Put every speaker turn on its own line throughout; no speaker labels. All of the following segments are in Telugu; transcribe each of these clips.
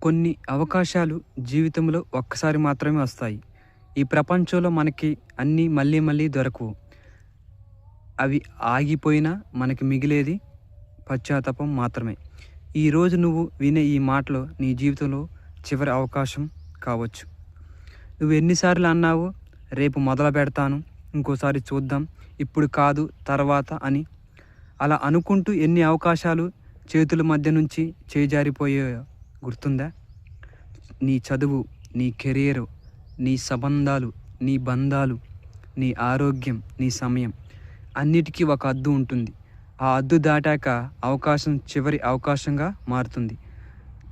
కొన్ని అవకాశాలు జీవితంలో ఒక్కసారి మాత్రమే వస్తాయి. ఈ ప్రపంచంలో మనకి అన్నీ మళ్ళీ మళ్ళీ దొరకవు. అవి ఆగిపోయినా మనకి మిగిలేది పశ్చాత్తాపం మాత్రమే. ఈరోజు నువ్వు వినే ఈ మాటలు నీ జీవితంలో చివరి అవకాశం కావచ్చు. నువ్వు ఎన్నిసార్లు అన్నావు, రేపు మొదలు పెడతాను, ఇంకోసారి చూద్దాం, ఇప్పుడు కాదు తర్వాత అని. అలా అనుకుంటూ ఎన్ని అవకాశాలు చేతుల మధ్య నుంచి చేజారిపోయాయో గుర్తుందా? నీ చదువు, నీ కెరియరు, నీ సంబంధాలు, నీ బంధాలు, నీ ఆరోగ్యం, నీ సమయం అన్నిటికీ ఒక హద్దు ఉంటుంది. ఆ హద్దు దాటాక అవకాశం చివరి అవకాశంగా మారుతుంది.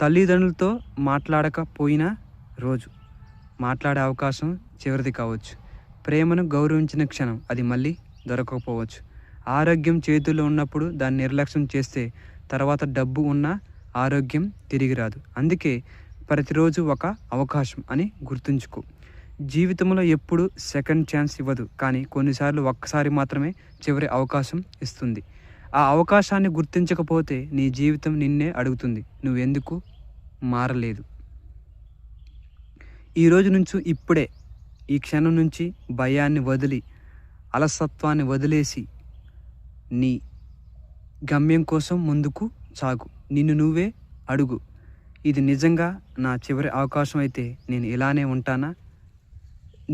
తల్లిదండ్రులతో మాట్లాడకపోయినా రోజు మాట్లాడే అవకాశం చివరిది కావచ్చు. ప్రేమను గౌరవించిన క్షణం అది మళ్ళీ దొరకకపోవచ్చు. ఆరోగ్యం చేతుల్లో ఉన్నప్పుడు దాన్ని నిర్లక్ష్యం చేస్తే తర్వాత డబ్బు ఉన్నా ఆరోగ్యం తిరిగి రాదు. అందుకే ప్రతిరోజు ఒక అవకాశం అని గుర్తుంచుకో. జీవితంలో ఎప్పుడు సెకండ్ ఛాన్స్ ఇవ్వదు, కానీ కొన్నిసార్లు ఒక్కసారి మాత్రమే చివరి అవకాశం ఇస్తుంది. ఆ అవకాశాన్ని గుర్తించకపోతే నీ జీవితం నిన్నే అడుగుతుంది, నువ్వెందుకు మారలేదు. ఈరోజు నుంచి ఇప్పుడే, ఈ క్షణం నుంచి భయాన్ని వదిలి, అలసత్వాన్ని వదిలేసి నీ గమ్యం కోసం ముందుకు సాగు. నిన్ను నువ్వే అడుగు, ఇది నిజంగా నా చివరి అవకాశం అయితే నేను ఇలానే ఉంటానా?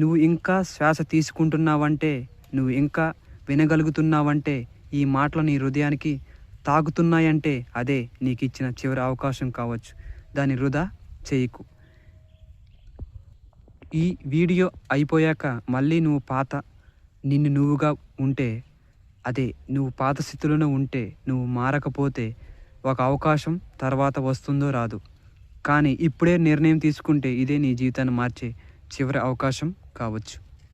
నువ్వు ఇంకా శ్వాస తీసుకుంటున్నావంటే, నువ్వు ఇంకా వినగలుగుతున్నావంటే, ఈ మాటలు నీ హృదయానికి తాకుతున్నాయంటే అదే నీకు ఇచ్చిన చివరి అవకాశం కావచ్చు. దాన్ని వృధా చేయకు. ఈ వీడియో అయిపోయాక మళ్ళీ నువ్వు పాత నిన్ను నువ్వుగా ఉంటే, అదే నువ్వు పాత స్థితిలోనే ఉంటే, నువ్వు మారకపోతే ఒక అవకాశం తర్వాత వస్తుందో రాదు. కానీ ఇప్పుడే నిర్ణయం తీసుకుంటే ఇదే నీ జీవితాన్ని మార్చే చివరి అవకాశం కావచ్చు.